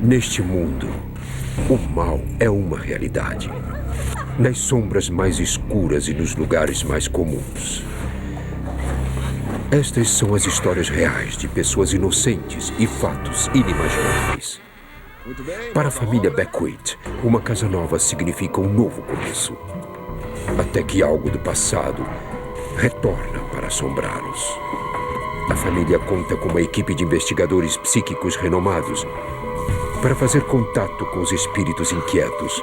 Neste mundo, o mal é uma realidade. Nas sombras mais escuras e nos lugares mais comuns. Estas são as histórias reais de pessoas inocentes e fatos inimagináveis. Para a família Beckwith, uma casa nova significa um novo começo. Até que algo do passado retorna para assombrá-los. A família conta com uma equipe de investigadores psíquicos renomados para fazer contato com os espíritos inquietos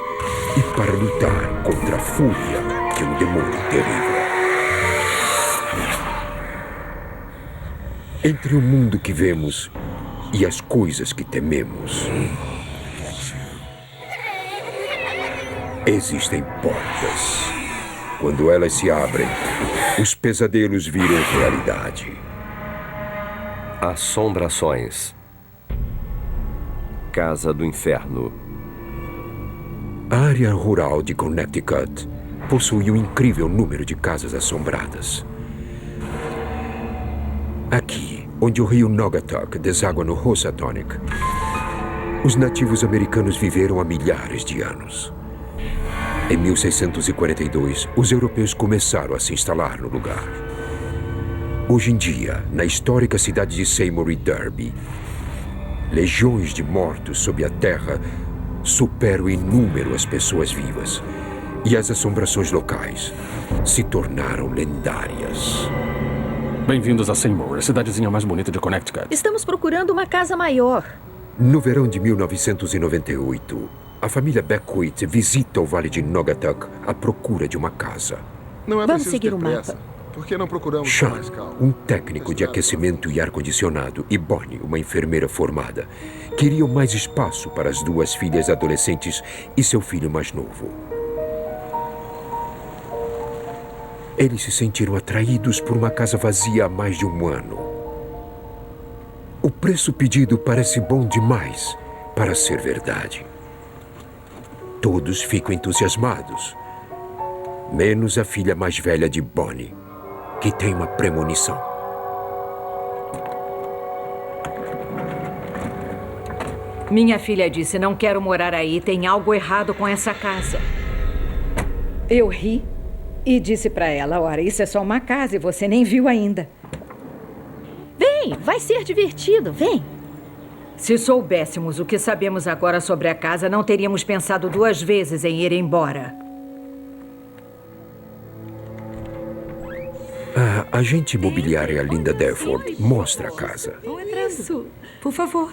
e para lutar contra a fúria de um demônio terrível. Entre o mundo que vemos e as coisas que tememos, existem portas. Quando elas se abrem, os pesadelos viram realidade. Assombrações. Casa do Inferno. A área rural de Connecticut possui um incrível número de casas assombradas. Aqui, onde o rio Naugatuck deságua no Housatonic, os nativos americanos viveram há milhares de anos. Em 1642, os europeus começaram a se instalar no lugar. Hoje em dia, na histórica cidade de Seymour e Derby, legiões de mortos sob a terra superam em número as pessoas vivas. E as assombrações locais se tornaram lendárias. Bem-vindos a Seymour, a cidadezinha mais bonita de Connecticut. Estamos procurando uma casa maior. No verão de 1998, a família Beckwith visita o Vale de Naugatuck à procura de uma casa. Não é Vamos preciso seguir ter o pressa. mapa. Por que não procuramos com Sean, mais calma? um técnico de aquecimento e ar-condicionado, e Bonnie, uma enfermeira formada, queriam mais espaço para as duas filhas adolescentes e seu filho mais novo. Eles se sentiram atraídos por uma casa vazia há mais de um ano. O preço pedido parece bom demais para ser verdade. Todos ficam entusiasmados, menos a filha mais velha de Bonnie, que tem uma premonição. Minha filha disse, não quero morar aí, tem algo errado com essa casa. Eu ri e disse pra ela, ora, isso é só uma casa e você nem viu ainda. Vem, vai ser divertido, vem. Se soubéssemos o que sabemos agora sobre a casa, não teríamos pensado duas vezes em ir embora. A agente imobiliária Linda Delford mostra a casa. Vão entrando. Por favor.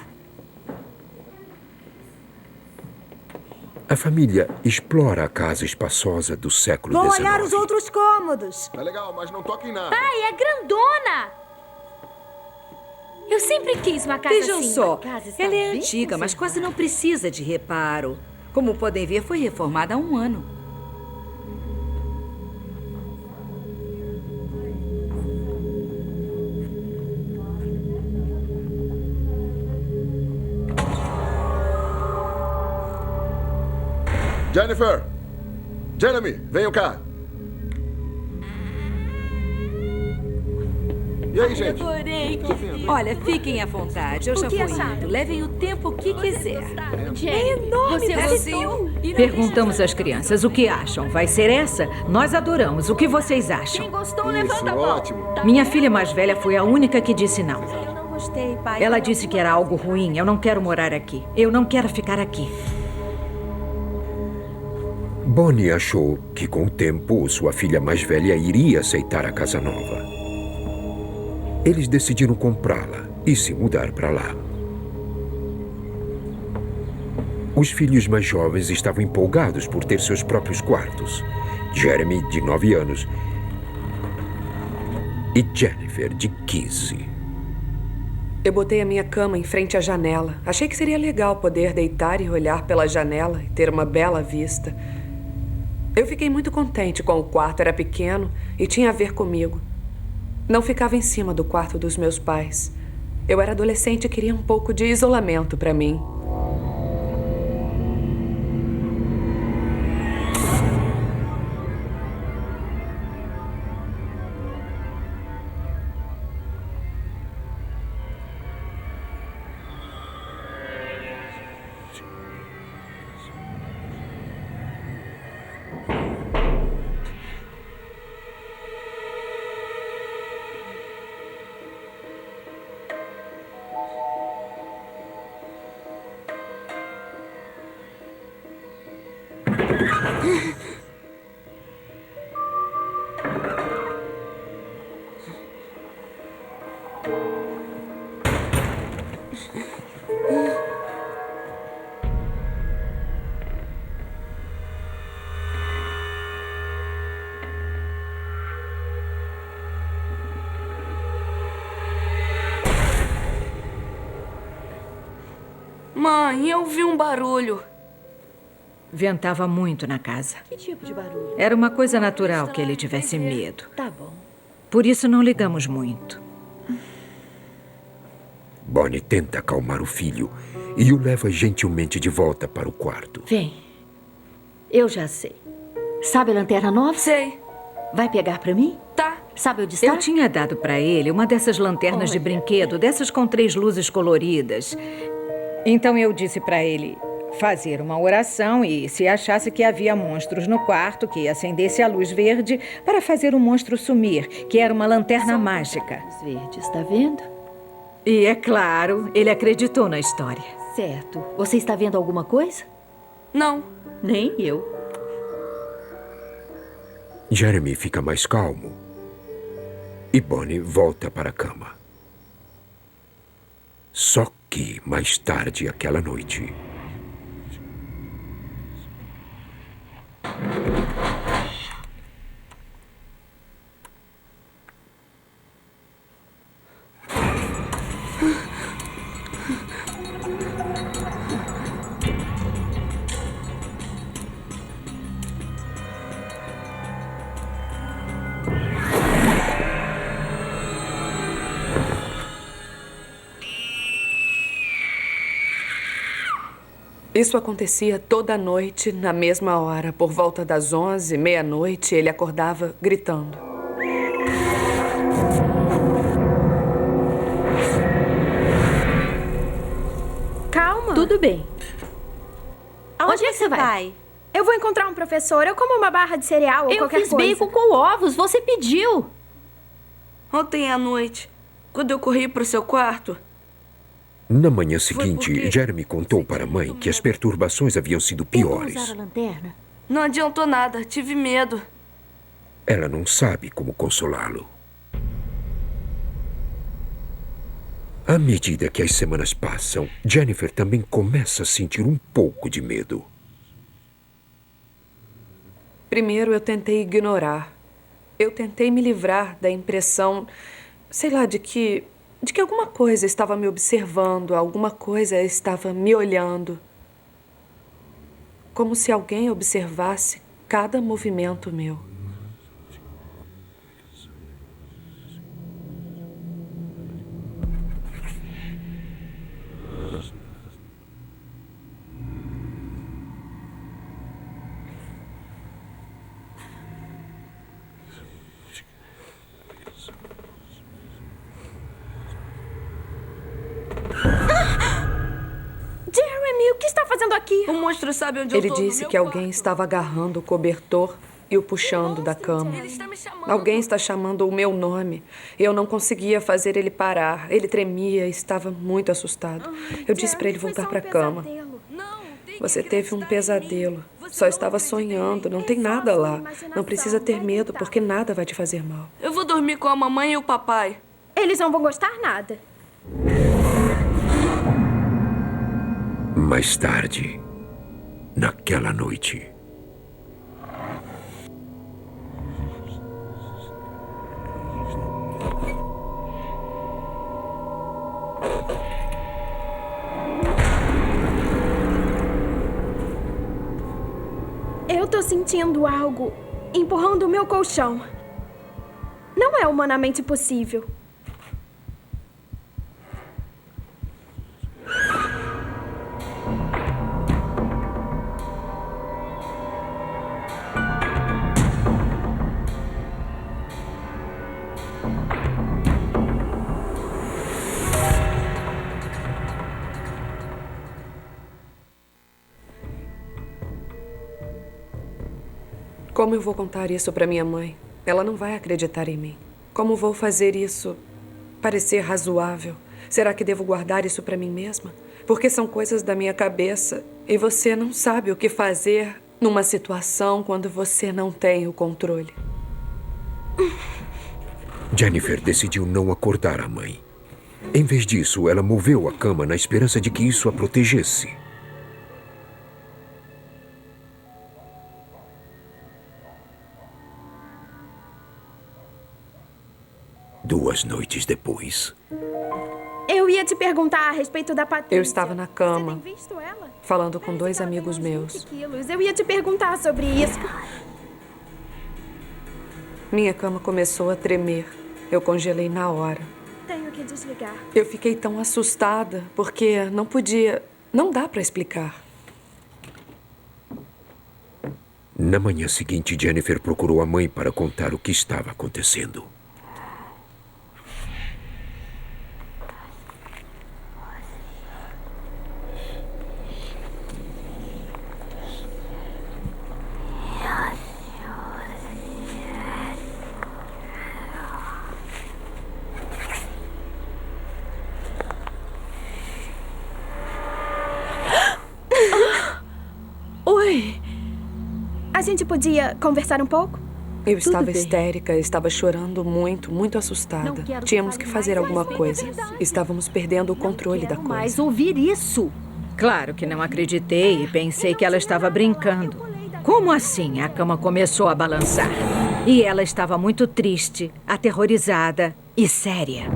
A família explora a casa espaçosa do século XIX. Vou olhar os outros cômodos. Tá legal, mas não toque em nada. Pai, é grandona! Eu sempre quis uma casa Vejam assim. só, A casa está ela é bem antiga, mas quase conservada. não precisa de reparo. Como podem ver, foi reformada há um ano. Jennifer! Jeremy, venham cá. E aí, gente? Adorei. Tá vendo? Olha, fiquem à vontade, eu já que vou acharam? indo. Levem o tempo que quiser. É enorme, Você gostou? Perguntamos às crianças o que acham. Vai ser essa? Nós adoramos. O que vocês acham? Quem gostou, Isso, levanta a mão. ótimo. Minha filha mais velha foi a única que disse não. Eu não gostei, pai. Ela disse que era algo ruim. Eu não quero morar aqui. Eu não quero ficar aqui. Bonnie achou que, com o tempo, sua filha mais velha iria aceitar a casa nova. Eles decidiram comprá-la e se mudar para lá. Os filhos mais jovens estavam empolgados por ter seus próprios quartos. Jeremy, de 9 anos, e Jennifer, de 15. Eu botei a minha cama em frente à janela. Achei que seria legal poder deitar e olhar pela janela e ter uma bela vista. Eu fiquei muito contente com o quarto. Era pequeno e tinha a ver comigo. Não ficava em cima do quarto dos meus pais. Eu era adolescente e queria um pouco de isolamento para mim. Mãe, eu vi um barulho. Ventava muito na casa. Que tipo de barulho? Era uma coisa natural que ele tivesse medo. Tá bom. Por isso não ligamos muito. Bonnie tenta acalmar o filho e o leva gentilmente de volta para o quarto. Vem. Eu já sei. Sabe a lanterna nova? Sei. Vai pegar pra mim? Tá. Sabe onde está? Eu tinha dado para ele uma dessas lanternas de brinquedo, dessas com 3 luzes coloridas. Então eu disse para ele fazer uma oração e, se achasse que havia monstros no quarto, que acendesse a luz verde para fazer o monstro sumir, que era uma lanterna mágica. Os verdes, tá vendo? E, é claro, ele acreditou na história. Certo. Você está vendo alguma coisa? Não. Nem eu. Jeremy fica mais calmo e Bonnie volta para a cama. Só que mais tarde aquela noite... Isso acontecia toda noite, na mesma hora. Por volta das 11, meia-noite, ele acordava gritando. Calma. Tudo bem. Aonde é que você vai? Eu vou encontrar um professor. Eu como uma barra de cereal ou Eu qualquer fiz coisa. bacon com ovos. Você pediu. Ontem à noite, quando eu corri pro seu quarto... Na manhã seguinte, porque- Jeremy contou para a mãe que as perturbações haviam sido Tentou piores. usar a lanterna? Não adiantou nada, tive medo. Ela não sabe como consolá-lo. À medida que as semanas passam, Jennifer também começa a sentir um pouco de medo. Primeiro eu tentei ignorar. Eu tentei me livrar da impressão, sei lá, de que alguma coisa estava me observando, alguma coisa estava me olhando. Como se alguém observasse cada movimento meu. Jeremy, o que está fazendo aqui? O monstro sabe onde eu Ele tô. no disse meu que alguém quarto. estava agarrando o cobertor e o puxando da cama. Ele está me chamando. Alguém está chamando o meu nome. Eu não conseguia fazer ele parar. Ele tremia e estava muito assustado. Eu disse para ele voltar para a cama. Não, tem que Você teve um acreditar em mim. pesadelo. Você Só não estava acredita em sonhando. mim. Não tem nada lá. Não precisa ter medo, porque nada vai te fazer mal. Eu vou dormir com a mamãe e o papai. Eles não vão gostar nada. Mais tarde, naquela noite... Eu tô sentindo algo empurrando o meu colchão. Não é humanamente possível. Como eu vou contar isso para minha mãe? Ela não vai acreditar em mim. Como vou fazer isso parecer razoável? Será que devo guardar isso para mim mesma? Porque são coisas da minha cabeça e você não sabe o que fazer numa situação quando você não tem o controle. Jennifer decidiu não acordar a mãe. Em vez disso, ela moveu a cama na esperança de que isso a protegesse. Duas noites depois. Eu ia te perguntar a respeito da Patrícia. Eu estava na cama, Você tem visto ela? falando com dois Parece que ela amigos tem uns meus. 20 quilos. Eu ia te perguntar sobre isso. Minha cama começou a tremer. Eu congelei na hora. Tenho que desligar. Eu fiquei tão assustada, porque não podia... Não dá pra explicar. Na manhã seguinte, Jennifer procurou a mãe para contar o que estava acontecendo. Oi. A gente podia conversar um pouco? Eu estava bem. histérica, estava chorando muito, muito assustada. Não quero que Tínhamos fale que fazer mais a alguma respeito coisa. da verdade. Estávamos perdendo o controle da Quero coisa. mais ouvir isso. Claro que não acreditei e pensei que ela estava brincando. Como assim? A cama começou a balançar. E ela estava muito triste, aterrorizada e séria.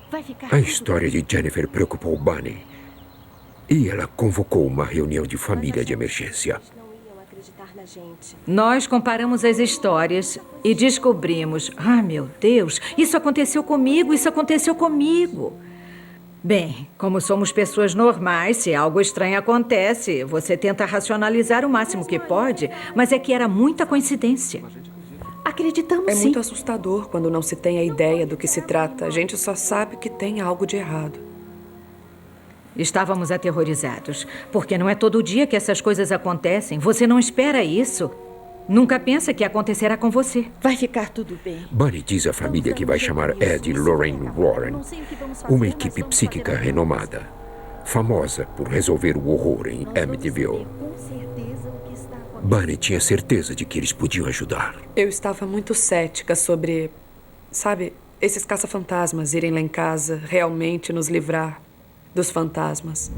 Vai ficar A história de Jennifer preocupou Bunny. E ela convocou uma reunião de família de emergência. Não iam acreditar na gente. Nós comparamos as histórias e descobrimos... Ah, meu Deus, isso aconteceu comigo, isso aconteceu comigo. Bem, como somos pessoas normais, se algo estranho acontece, você tenta racionalizar o máximo que pode, mas é que era muita coincidência. Acreditamos É sim. muito assustador quando não se tem a ideia do que se trata. A gente só sabe que tem algo de errado. Estávamos aterrorizados, porque não é todo dia que essas coisas acontecem. Você não espera isso. Nunca pensa que acontecerá com você. Vai ficar tudo bem. Bunny diz à família que vai chamar Ed e Lorraine Warren, Não sei o que vamos fazer, uma mas equipe vamos psíquica saber. renomada, famosa por resolver o horror em Nós vamos Amityville. saber com certeza o que está acontecendo. Bunny tinha certeza de que eles podiam ajudar. Eu estava muito cética sobre, sabe, esses caça-fantasmas irem lá em casa realmente nos livrar dos fantasmas.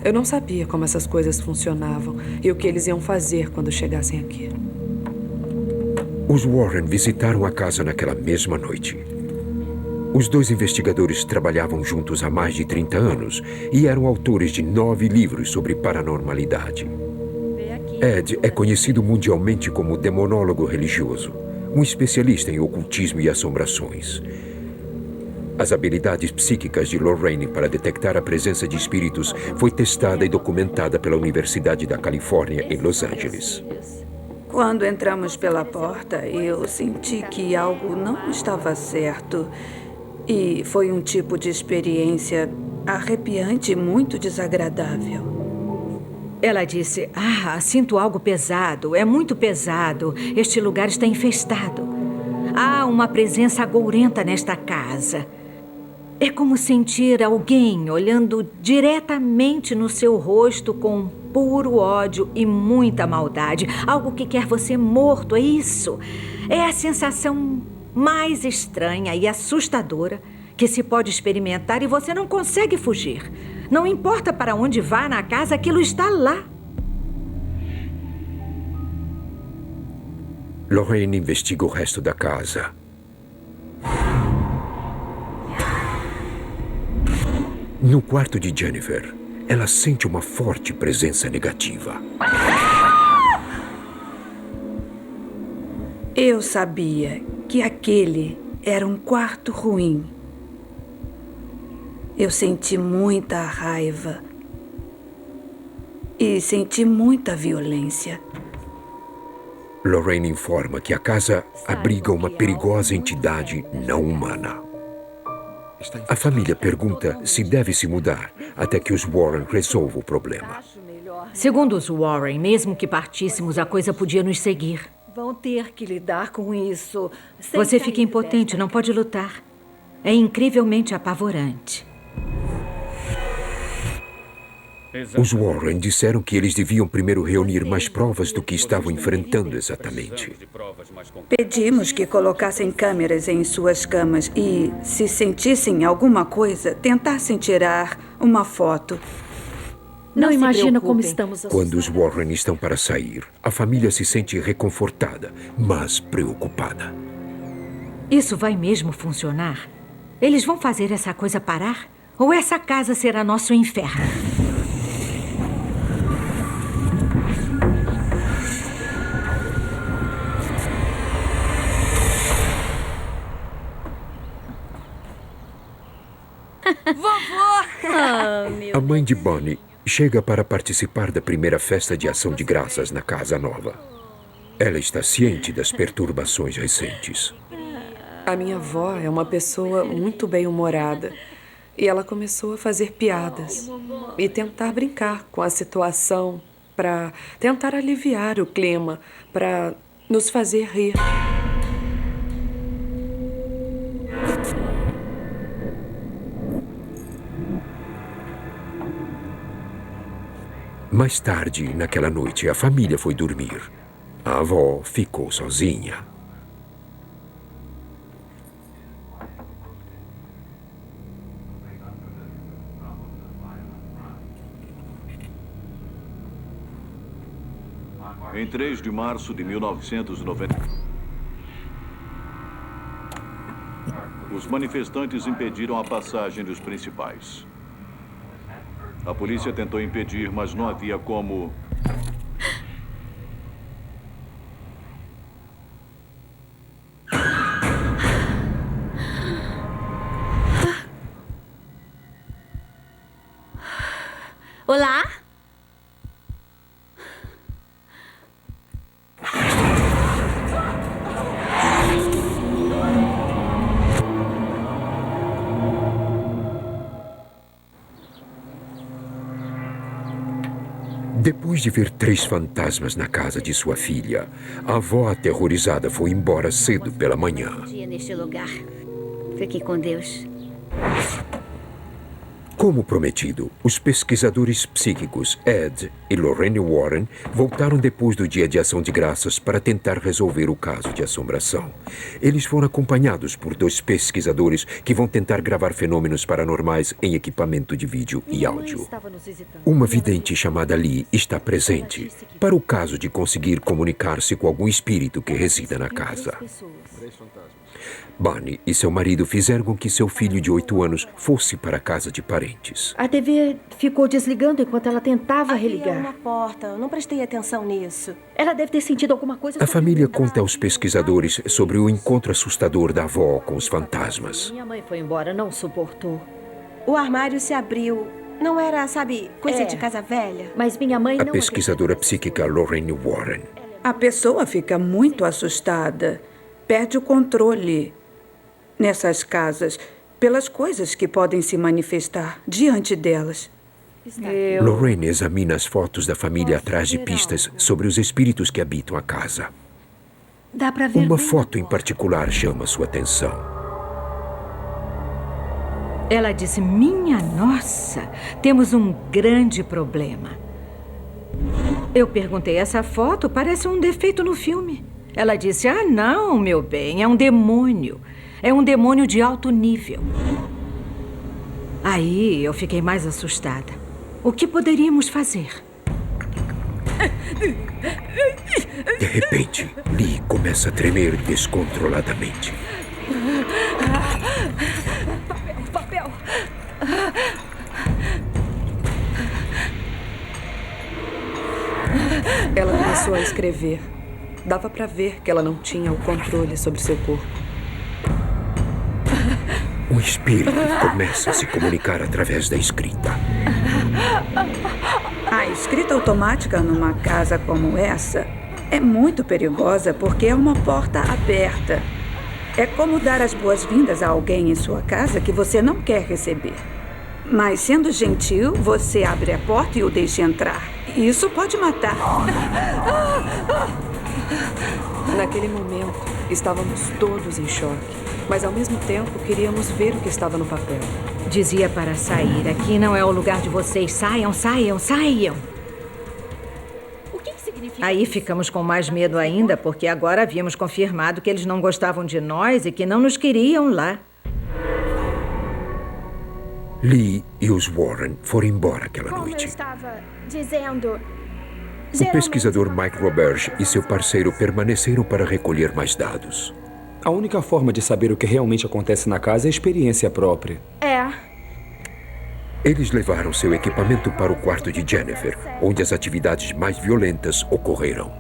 Eu não sabia como essas coisas funcionavam e o que eles iam fazer quando chegassem aqui. Os Warren visitaram a casa naquela mesma noite. Os dois investigadores trabalhavam juntos há mais de 30 anos e eram autores de 9 livros sobre paranormalidade. Ed é conhecido mundialmente como demonólogo religioso, um especialista em ocultismo e assombrações. As habilidades psíquicas de Lorraine para detectar a presença de espíritos foi testada e documentada pela Universidade da Califórnia em Los Angeles. Quando entramos pela porta, eu senti que algo não estava certo. E foi um tipo de experiência arrepiante e muito desagradável. Ela disse, sinto algo pesado, é muito pesado. Este lugar está infestado. Há uma presença agourenta nesta casa. É como sentir alguém olhando diretamente no seu rosto com puro ódio e muita maldade. Algo que quer você morto, é isso. É a sensação mais estranha e assustadora que se pode experimentar e você não consegue fugir. Não importa para onde vá na casa, aquilo está lá. Lorraine investiga o resto da casa. No quarto de Jennifer, ela sente uma forte presença negativa. Eu sabia que aquele era um quarto ruim. Eu senti muita raiva e senti muita violência. Lorraine informa que a casa abriga uma perigosa entidade não humana. A família pergunta se deve se mudar até que os Warren resolvam o problema. Segundo os Warren, mesmo que partíssemos, a coisa podia nos seguir. Vão ter que lidar com isso. sem Você cair fica de impotente, testa. não pode lutar. É incrivelmente apavorante. Os Warren disseram que eles deviam primeiro reunir mais provas do que estavam enfrentando exatamente. Pedimos que colocassem câmeras em suas camas e, se sentissem alguma coisa, tentassem tirar uma foto. Não se imagina como preocupem. estamos Quando os Warren estão para sair, a família se sente reconfortada, mas preocupada. Isso vai mesmo funcionar? Eles vão fazer essa coisa parar? Ou essa casa será nosso inferno? A mãe de Bonnie chega para participar da primeira festa de ação de graças na casa nova. Ela está ciente das perturbações recentes. A minha avó é uma pessoa muito bem-humorada. E ela começou a fazer piadas e tentar brincar com a situação para tentar aliviar o clima, para nos fazer rir. Mais tarde, naquela noite, a família foi dormir. A avó ficou sozinha. Em 3 de março de 1990, os manifestantes impediram a passagem dos principais. A polícia tentou impedir, mas não havia como... Olá? Depois de ver 3 fantasmas na casa de sua filha, a avó aterrorizada foi embora cedo pela manhã. Dia neste lugar. Fique com Deus. Como prometido, os pesquisadores psíquicos Ed e Lorraine Warren voltaram depois do Dia de Ação de Graças para tentar resolver o caso de assombração. Eles foram acompanhados por 2 pesquisadores que vão tentar gravar fenômenos paranormais em equipamento de vídeo e áudio. Uma vidente chamada Lee está presente para o caso de conseguir comunicar-se com algum espírito que resida na casa. Bonnie e seu marido fizeram com que seu filho de 8 anos fosse para a casa de parentes. A TV ficou desligando enquanto ela tentava religar. Uma porta, eu não prestei atenção nisso. Ela deve ter sentido alguma coisa. A família conta aos pesquisadores sobre o encontro assustador da avó com os fantasmas. Minha mãe foi embora, não suportou. O armário se abriu. Não era, sabe, coisa de casa velha? Mas minha mãe A não... pesquisadora psíquica Lorraine Warren. A pessoa fica muito assustada, perde o controle nessas casas pelas coisas que podem se manifestar diante delas. Lorraine examina as fotos da família atrás de pistas sobre os espíritos que habitam a casa. Dá pra ver Uma bem foto em particular chama sua atenção. Ela disse, minha nossa, temos um grande problema. Eu perguntei, essa foto parece um defeito no filme. Ela disse, ah, não, meu bem, é um demônio. É um demônio de alto nível. Aí eu fiquei mais assustada. O que poderíamos fazer? De repente, Lee começa a tremer descontroladamente. Papel! Ela começou a escrever. Dava para ver que ela não tinha o controle sobre seu corpo. Um espírito começa a se comunicar através da escrita. A escrita automática numa casa como essa é muito perigosa porque é uma porta aberta. É como dar as boas-vindas a alguém em sua casa que você não quer receber. Mas, sendo gentil, você abre a porta e o deixa entrar. Isso pode matar. Naquele momento, estávamos todos em choque. Mas, ao mesmo tempo, queríamos ver o que estava no papel. Dizia para sair. Aqui não é o lugar de vocês. Saiam, saiam, saiam. O que significa? Aí ficamos com mais medo ainda, porque agora havíamos confirmado que eles não gostavam de nós e que não nos queriam lá. Lee e os Warren foram embora aquela Como eu noite. estava dizendo... O pesquisador Mike Roberge e seu parceiro permaneceram para recolher mais dados. A única forma de saber o que realmente acontece na casa é a experiência própria. É. Eles levaram seu equipamento para o quarto de Jennifer, onde as atividades mais violentas ocorreram.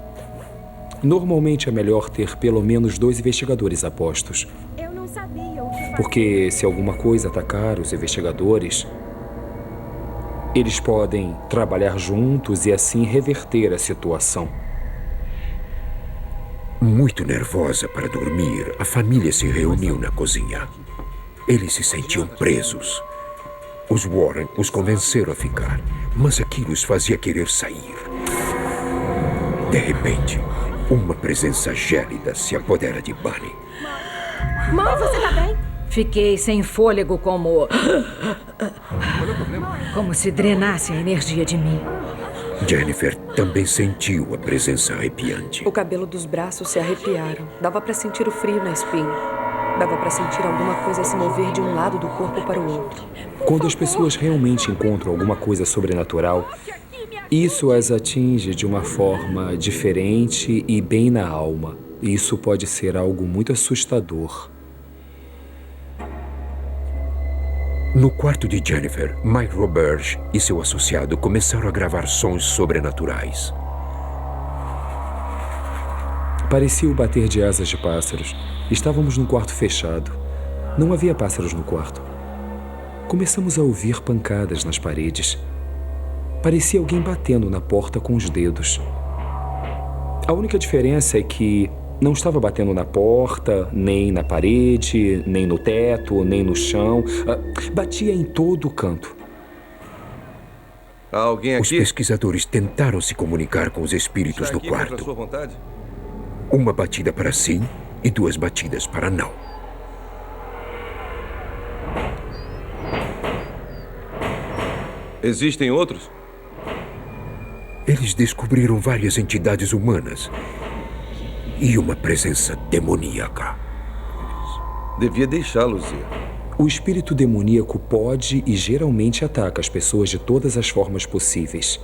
Normalmente é melhor ter pelo menos 2 investigadores a postos. Eu não sabia o que fazer. Porque se alguma coisa atacar os investigadores, eles podem trabalhar juntos e assim reverter a situação. Muito nervosa para dormir, a família se reuniu na cozinha. Eles se sentiam presos. Os Warren os convenceram a ficar, mas aquilo os fazia querer sair. De repente, uma presença gélida se apodera de Bunny. Mãe, você tá bem? Fiquei sem fôlego como se drenasse a energia de mim. Jennifer também sentiu a presença arrepiante. O cabelo dos braços se arrepiaram. Dava para sentir o frio na espinha. Dava para sentir alguma coisa se mover de um lado do corpo para o outro. Quando as pessoas realmente encontram alguma coisa sobrenatural, isso as atinge de uma forma diferente e bem na alma. Isso pode ser algo muito assustador. No quarto de Jennifer, Mike Roberge e seu associado começaram a gravar sons sobrenaturais. Parecia o bater de asas de pássaros. Estávamos num quarto fechado. Não havia pássaros no quarto. Começamos a ouvir pancadas nas paredes. Parecia alguém batendo na porta com os dedos. A única diferença é que não estava batendo na porta, nem na parede, nem no teto, nem no chão. Batia em todo o canto. Há alguém aqui? Os pesquisadores tentaram se comunicar com os espíritos do quarto. Sua vontade? Uma batida para sim e 2 batidas para não. Existem outros? Eles descobriram várias entidades humanas e uma presença demoníaca. Devia deixá-los ir. O espírito demoníaco pode e geralmente ataca as pessoas de todas as formas possíveis.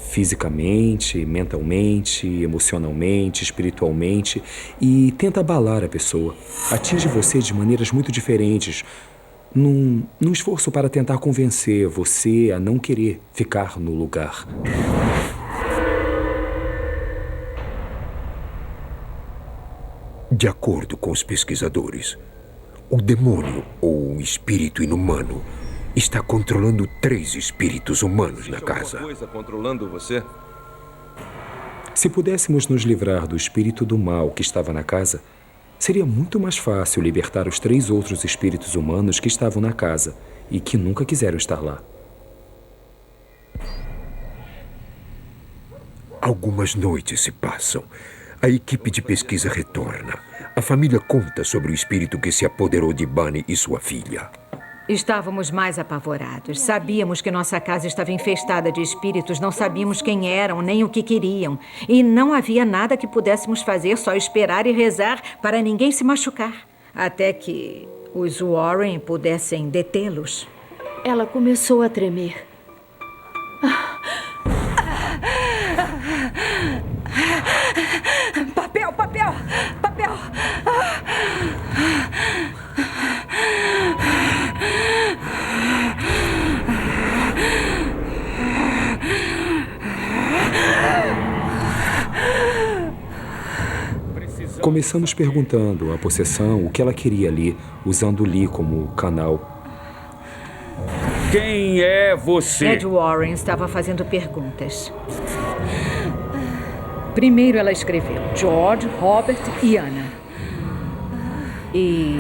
Fisicamente, mentalmente, emocionalmente, espiritualmente, e tenta abalar a pessoa. Atinge você de maneiras muito diferentes, num esforço para tentar convencer você a não querer ficar no lugar. De acordo com os pesquisadores, o demônio, ou um espírito inumano, está controlando 3 espíritos humanos na casa. Alguma coisa controlando você? Se pudéssemos nos livrar do espírito do mal que estava na casa, seria muito mais fácil libertar os 3 outros espíritos humanos que estavam na casa e que nunca quiseram estar lá. Algumas noites se passam. A equipe de pesquisa retorna. A família conta sobre o espírito que se apoderou de Bunny e sua filha. Estávamos mais apavorados. Sabíamos que nossa casa estava infestada de espíritos, não sabíamos quem eram, nem o que queriam. E não havia nada que pudéssemos fazer, só esperar e rezar para ninguém se machucar. Até que os Warren pudessem detê-los. Ela começou a tremer. Papel, papel, papel. Começamos perguntando à possessão o que ela queria ali, usando Lee como canal. Quem é você? Ed Warren estava fazendo perguntas. Primeiro ela escreveu George, Robert e Anna. E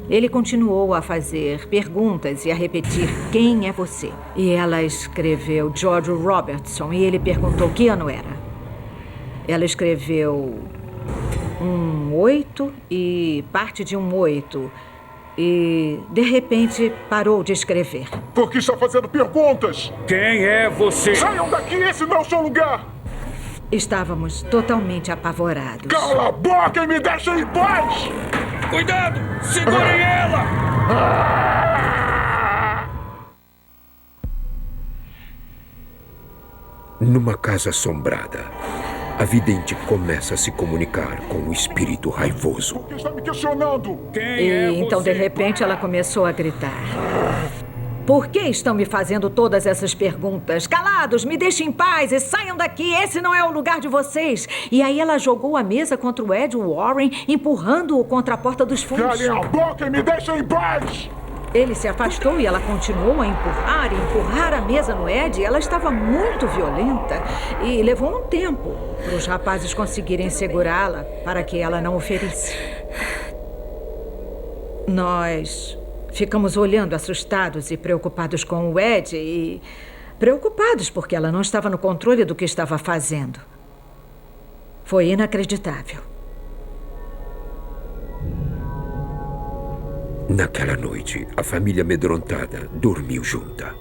ele continuou a fazer perguntas e a repetir quem é você. E ela escreveu George Robertson e ele perguntou que ano era. Ela escreveu um 8 e parte de um 8. E, de repente, parou de escrever. Por que está fazendo perguntas? Quem é você? Saiam daqui, esse não é o seu lugar! Estávamos totalmente apavorados. Cala a boca e me deixem em paz! Cuidado! Segurem ela! Numa casa assombrada, a vidente começa a se comunicar com o espírito raivoso. Por que está me questionando? Então, de repente, ela começou a gritar. Por que estão me fazendo todas essas perguntas? Calados, me deixem em paz e saiam daqui. Esse não é o lugar de vocês. E aí ela jogou a mesa contra o Ed Warren, empurrando-o contra a porta dos fundos. Calem a boca e me deixem em paz! Ele se afastou e ela continuou a empurrar a mesa no Ed. Ela estava muito violenta e levou um tempo para os rapazes conseguirem segurá-la para que ela não o ferisse. Nós ficamos olhando assustados e preocupados com o Ed e preocupados porque ela não estava no controle do que estava fazendo. Foi inacreditável. Naquela noite, a família amedrontada dormiu junta.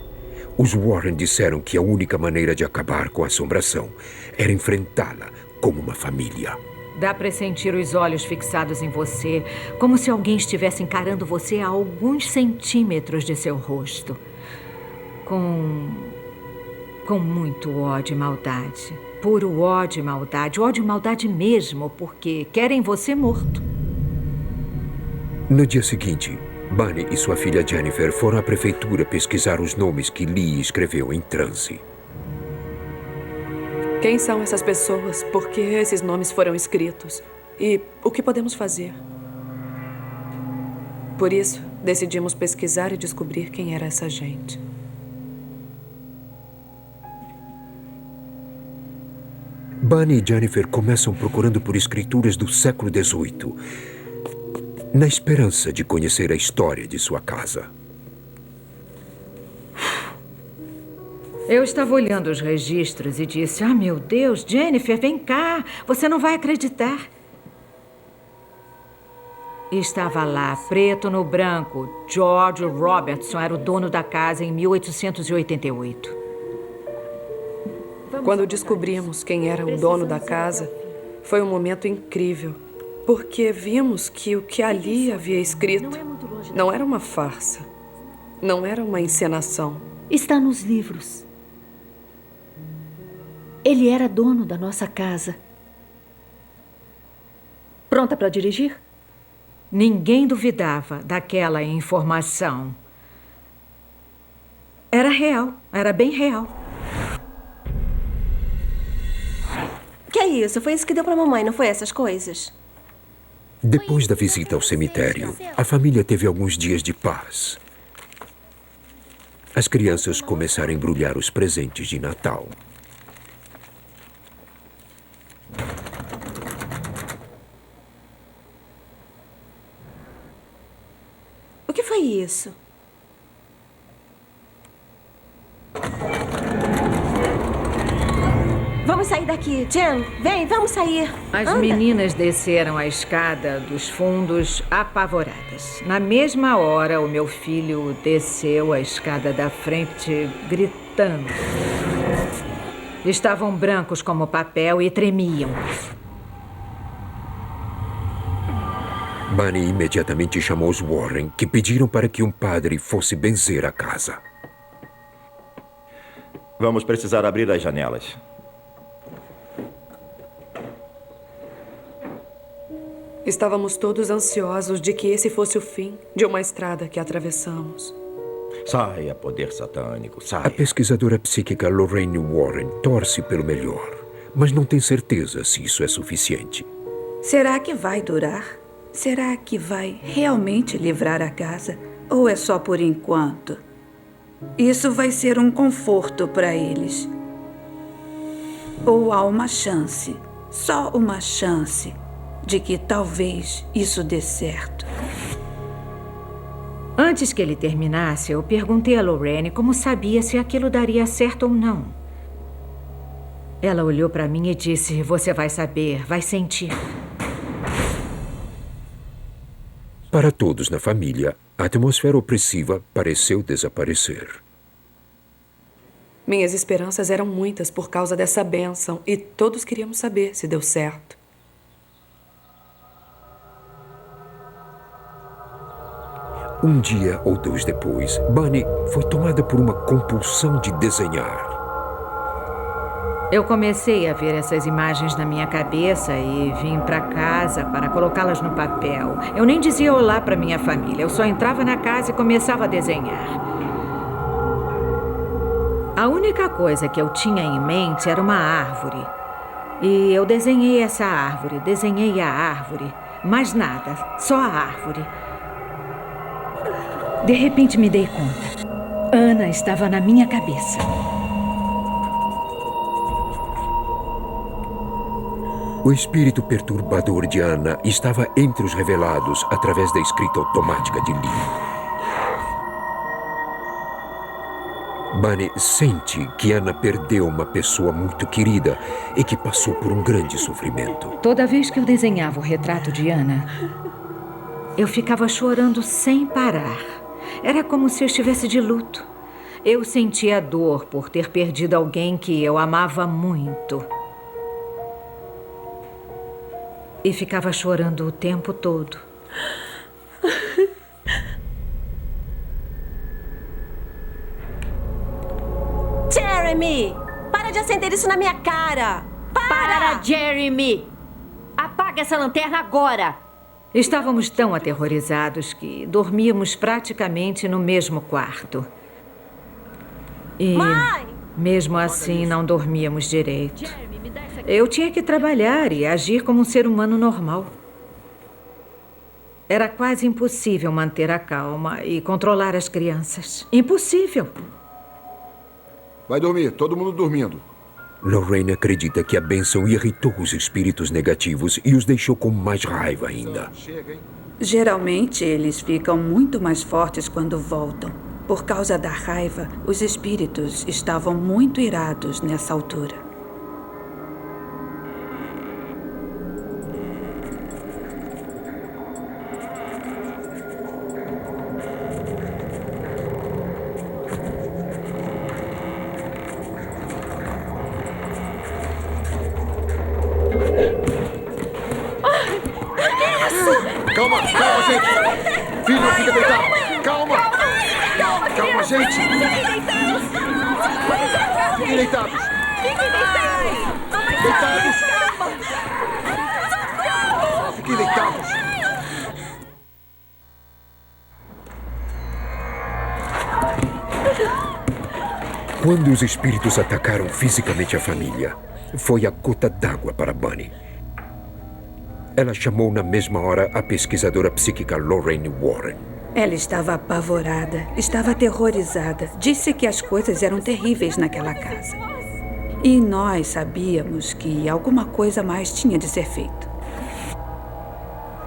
Os Warren disseram que a única maneira de acabar com a assombração era enfrentá-la como uma família. Dá para sentir os olhos fixados em você, como se alguém estivesse encarando você a alguns centímetros de seu rosto. Com muito ódio e maldade. Puro ódio e maldade mesmo, porque querem você morto. No dia seguinte, Bunny e sua filha Jennifer foram à prefeitura pesquisar os nomes que Lee escreveu em transe. Quem são essas pessoas? Por que esses nomes foram escritos? E o que podemos fazer? Por isso, decidimos pesquisar e descobrir quem era essa gente. Bunny e Jennifer começam procurando por escrituras do século XVIII, na esperança de conhecer a história de sua casa. Eu estava olhando os registros e disse: "Ah, meu Deus, Jennifer, vem cá, você não vai acreditar." E estava lá, preto no branco, George Robertson era o dono da casa em 1888. Quando descobrimos quem era o dono da casa, foi um momento incrível. Porque vimos que o que ali havia escrito não era uma farsa, não era uma encenação. Está nos livros. Ele era dono da nossa casa. Pronta para dirigir? Ninguém duvidava daquela informação. Era real, era bem real. Que é isso? Foi isso que deu para a mamãe, não foi essas coisas? Depois da visita ao cemitério, a família teve alguns dias de paz. As crianças começaram a embrulhar os presentes de Natal. O que foi isso? Vamos sair daqui. Jen, vem, vamos sair. As Anda. meninas desceram a escada dos fundos apavoradas. Na mesma hora, o meu filho desceu a escada da frente gritando. Estavam brancos como papel e tremiam. Bunny imediatamente chamou os Warren, que pediram para que um padre fosse benzer a casa. Vamos precisar abrir as janelas. Estávamos todos ansiosos de que esse fosse o fim de uma estrada que atravessamos. Saia, poder satânico, A saia. pesquisadora psíquica Lorraine Warren torce pelo melhor, mas não tem certeza se isso é suficiente. Será que vai durar? Será que vai realmente livrar a casa? Ou é só por enquanto? Isso vai ser um conforto para eles. Ou há uma chance, só uma chance, de que talvez isso dê certo. Antes que ele terminasse, eu perguntei a Lorraine como sabia se aquilo daria certo ou não. Ela olhou para mim e disse: "Você vai saber, vai sentir." Para todos na família, a atmosfera opressiva pareceu desaparecer. Minhas esperanças eram muitas por causa dessa bênção e todos queríamos saber se deu certo. Um dia ou dois depois, Bunny foi tomada por uma compulsão de desenhar. Eu comecei a ver essas imagens na minha cabeça e vim para casa para colocá-las no papel. Eu nem dizia olá para minha família. Eu só entrava na casa e começava a desenhar. A única coisa que eu tinha em mente era uma árvore. E eu desenhei essa árvore, desenhei a árvore. Mais nada, só a árvore. De repente me dei conta. Ana estava na minha cabeça. O espírito perturbador de Ana estava entre os revelados através da escrita automática de Lee. Bunny sente que Ana perdeu uma pessoa muito querida e que passou por um grande sofrimento. Toda vez que eu desenhava o retrato de Ana, eu ficava chorando sem parar. Era como se eu estivesse de luto. Eu sentia dor por ter perdido alguém que eu amava muito. E ficava chorando o tempo todo. Jeremy! Para de acender isso na minha cara! Para, Jeremy! Apaga essa lanterna agora! Estávamos tão aterrorizados que dormíamos praticamente no mesmo quarto. E, Mãe! mesmo assim, não dormíamos direito. Eu tinha que trabalhar e agir como um ser humano normal. Era quase impossível manter a calma e controlar as crianças. Impossível. Vai dormir, todo mundo dormindo. Lorraine acredita que a bênção irritou os espíritos negativos e os deixou com mais raiva ainda. Geralmente, eles ficam muito mais fortes quando voltam. Por causa da raiva, os espíritos estavam muito irados nessa altura. Calma, gente! Filho, fica deitado! Calma! Calma, gente! Fiquem deitados! Deitados! Fiquem deitados! Quando os espíritos atacaram fisicamente a família, foi a gota d'água para Bunny. Ela chamou na mesma hora a pesquisadora psíquica Lorraine Warren. Ela estava apavorada, estava aterrorizada. Disse que as coisas eram terríveis naquela casa. E nós sabíamos que alguma coisa mais tinha de ser feito.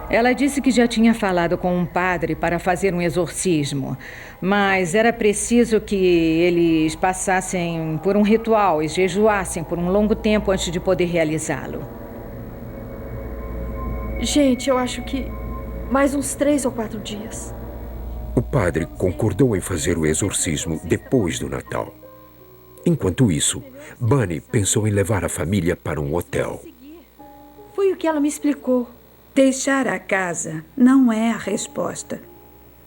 Ela disse que já tinha falado com um padre para fazer um exorcismo, mas era preciso que eles passassem por um ritual e jejuassem por um longo tempo antes de poder realizá-lo. Gente, eu acho que mais uns 3 ou 4 dias. O padre concordou em fazer o exorcismo depois do Natal. Enquanto isso, Bunny pensou em levar a família para um hotel. Foi o que ela me explicou. Deixar a casa não é a resposta,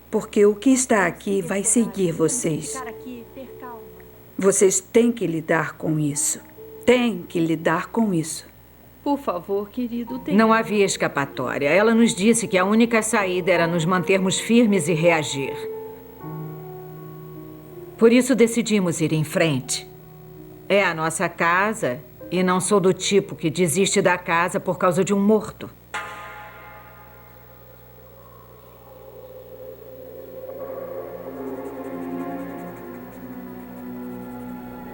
porque o que está aqui vai seguir vocês. Vocês têm que lidar com isso. Têm que lidar com isso. Por favor, querido, Não havia escapatória. Ela nos disse que a única saída era nos mantermos firmes e reagir. Por isso decidimos ir em frente. É a nossa casa e não sou do tipo que desiste da casa por causa de um morto.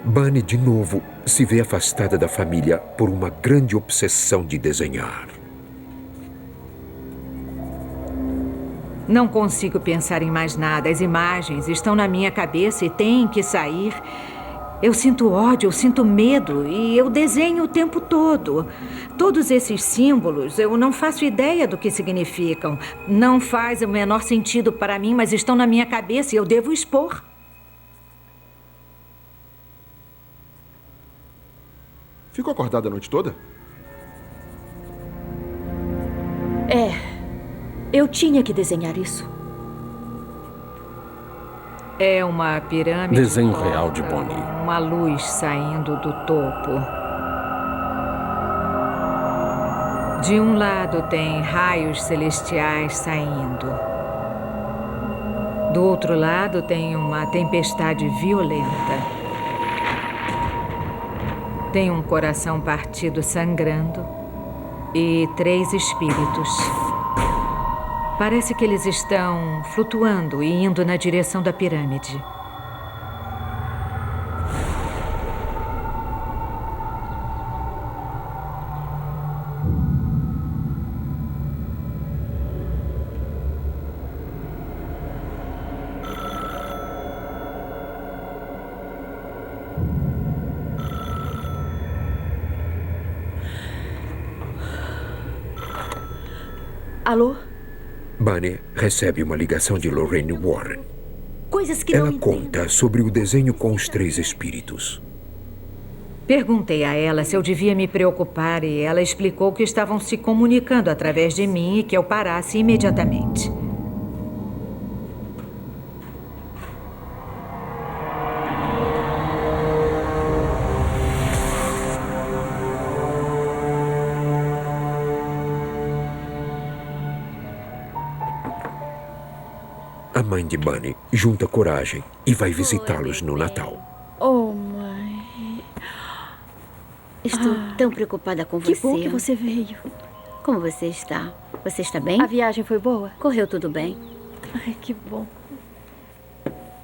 Bunny, de novo, se vê afastada da família por uma grande obsessão de desenhar. Não consigo pensar em mais nada. As imagens estão na minha cabeça e têm que sair. Eu sinto ódio, eu sinto medo e eu desenho o tempo todo. Todos esses símbolos, eu não faço ideia do que significam. Não faz o menor sentido para mim, mas estão na minha cabeça e eu devo expor. Ficou acordada a noite toda? Eu tinha que desenhar isso. É uma pirâmide. Desenho real de Bonnie. Uma luz saindo do topo. De um lado tem raios celestiais saindo. Do outro lado tem uma tempestade violenta. Tem um coração partido sangrando e 3 espíritos. Parece que eles estão flutuando e indo na direção da pirâmide. Alô? Bunny recebe uma ligação de Lorraine Warren. Coisas que Ela não entendo. conta sobre o desenho com os 3 espíritos. Perguntei a ela se eu devia me preocupar e ela explicou que estavam se comunicando através de mim e que eu parasse imediatamente. A mãe de Bunny junta coragem e vai visitá-los no Natal. Oh, mãe. Estou tão preocupada com você. Que bom que você veio. Como você está? Você está bem? A viagem foi boa? Correu tudo bem. Ai, que bom.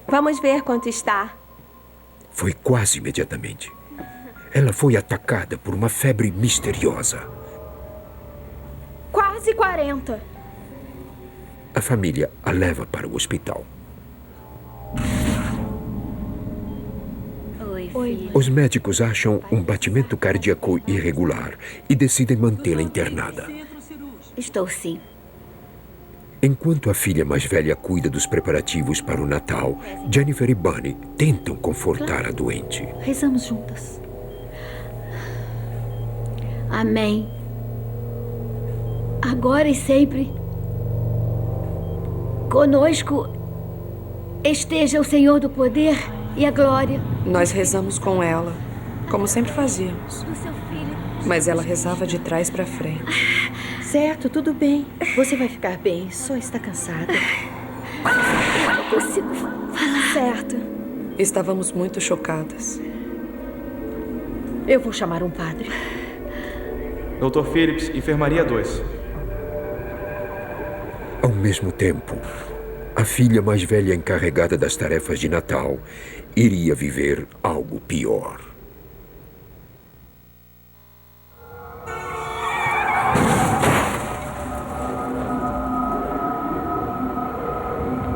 Vamos ver quanto está. Foi quase imediatamente. Ela foi atacada por uma febre misteriosa. Quase 40. A família a leva para o hospital. Oi, filha. Os médicos acham um batimento cardíaco irregular e decidem mantê-la internada. Estou sim. Enquanto a filha mais velha cuida dos preparativos para o Natal, Jennifer e Bunny tentam confortar a doente. Rezamos juntas. Amém. Agora e sempre. Conosco esteja o Senhor do poder e a glória. Nós rezamos com ela, como sempre fazíamos. Mas ela rezava de trás para frente. Certo, tudo bem. Você vai ficar bem, só está cansada. Eu não consigo falar. Certo. Estávamos muito chocadas. Eu vou chamar um padre. Dr. Phillips, enfermaria 2. Ao mesmo tempo, a filha mais velha encarregada das tarefas de Natal iria viver algo pior.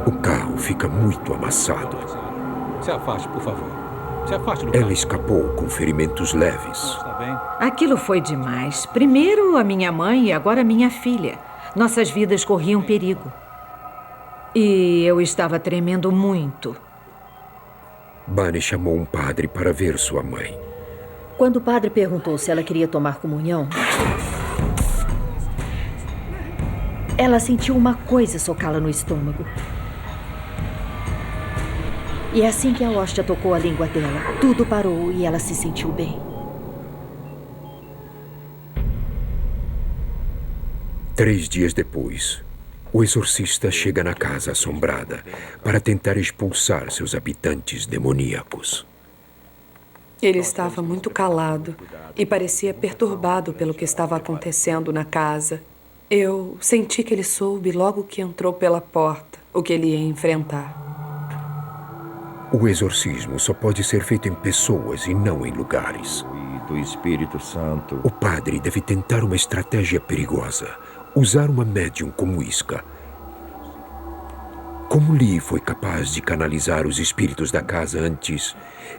O carro fica muito amassado. Se afaste, por favor. Se afaste do carro. Ela escapou com ferimentos leves. Está bem? Aquilo foi demais. Primeiro a minha mãe e agora a minha filha. Nossas vidas corriam perigo. E eu estava tremendo muito. Bunny chamou um padre para ver sua mãe. Quando o padre perguntou se ela queria tomar comunhão, ela sentiu uma coisa socá-la no estômago. E assim que a hóstia tocou a língua dela, tudo parou e ela se sentiu bem. 3 dias depois, o exorcista chega na casa assombrada para tentar expulsar seus habitantes demoníacos. Ele estava muito calado e parecia perturbado pelo que estava acontecendo na casa. Eu senti que ele soube logo que entrou pela porta o que ele ia enfrentar. O exorcismo só pode ser feito em pessoas e não em lugares. E do Espírito Santo. O padre deve tentar uma estratégia perigosa. Usar uma médium como isca. Como Lee foi capaz de canalizar os espíritos da casa antes,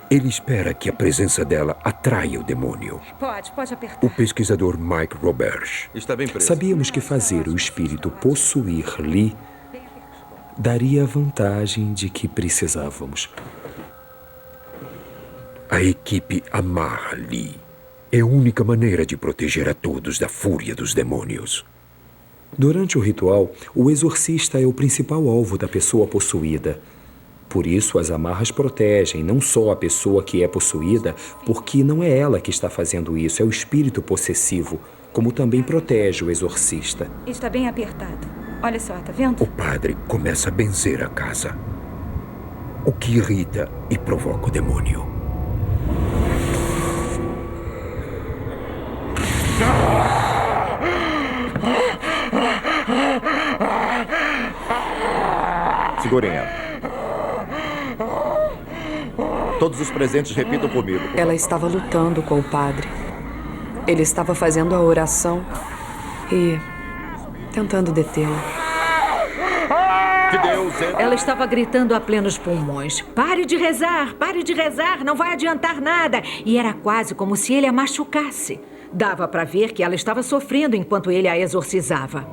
ele espera que a presença dela atraia o demônio. Pode apertar. O pesquisador Mike Roberge está bem preso. Sabíamos que fazer o espírito possuir Lee daria a vantagem de que precisávamos. A equipe amarra Lee. É a única maneira de proteger a todos da fúria dos demônios. Durante o ritual, o exorcista é o principal alvo da pessoa possuída. Por isso, as amarras protegem não só a pessoa que é possuída, porque não é ela que está fazendo isso, é o espírito possessivo, como também protege o exorcista. Está bem apertado. Olha só, tá vendo? O padre começa a benzer a casa, o que irrita e provoca o demônio. Segurem ela. Todos os presentes repitam comigo. Ela estava lutando com o padre. Ele estava fazendo a oração e tentando detê-la. Que Deus Ela estava gritando a plenos pulmões. Pare de rezar, não vai adiantar nada. E era quase como se ele a machucasse. Dava para ver que ela estava sofrendo enquanto ele a exorcizava.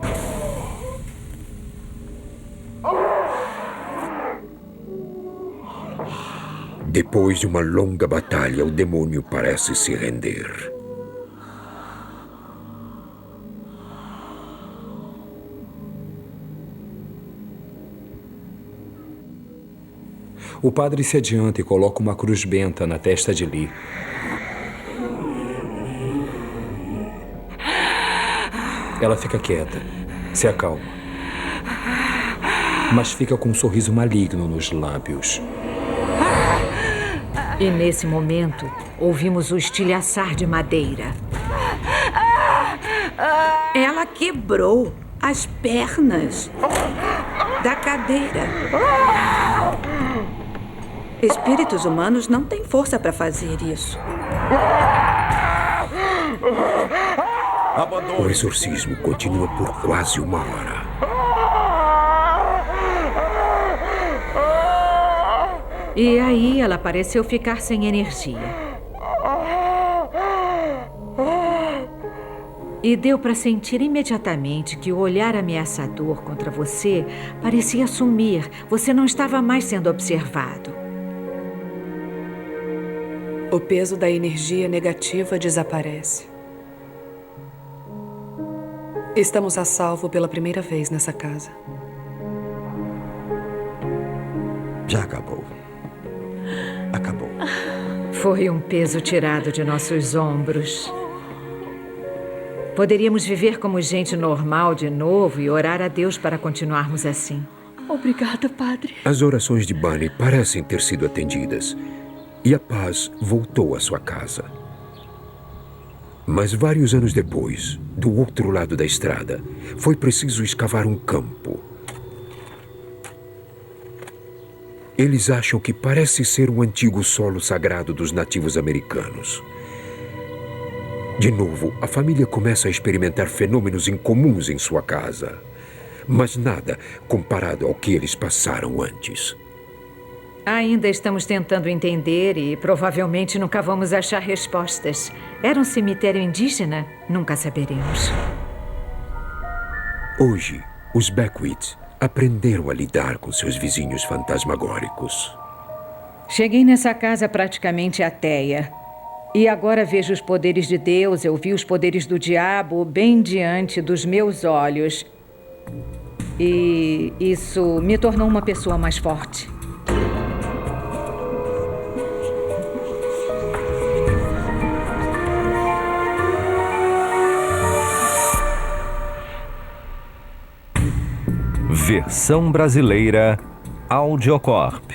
Depois de uma longa batalha, o demônio parece se render. O padre se adianta e coloca uma cruz benta na testa de Lee. Ela fica quieta, se acalma, mas fica com um sorriso maligno nos lábios. E nesse momento, ouvimos o estilhaçar de madeira. Ela quebrou as pernas da cadeira. Espíritos humanos não têm força para fazer isso. O exorcismo continua por quase uma hora. E aí ela pareceu ficar sem energia. E deu para sentir imediatamente que o olhar ameaçador contra você parecia sumir. Você não estava mais sendo observado. O peso da energia negativa desaparece. Estamos a salvo pela primeira vez nessa casa. Já acabou. Acabou. Foi um peso tirado de nossos ombros. Poderíamos viver como gente normal de novo e orar a Deus para continuarmos assim. Obrigada, padre. As orações de Bunny parecem ter sido atendidas e a paz voltou à sua casa. Mas vários anos depois, do outro lado da estrada, foi preciso escavar um campo. Eles acham que parece ser um antigo solo sagrado dos nativos americanos. De novo, a família começa a experimentar fenômenos incomuns em sua casa. Mas nada comparado ao que eles passaram antes. Ainda estamos tentando entender e provavelmente nunca vamos achar respostas. Era um cemitério indígena? Nunca saberemos. Hoje, os Beckwith aprenderam a lidar com seus vizinhos fantasmagóricos. Cheguei nessa casa praticamente ateia. E agora vejo os poderes de Deus, eu vi os poderes do diabo bem diante dos meus olhos. E isso me tornou uma pessoa mais forte. Versão brasileira Audiocorp.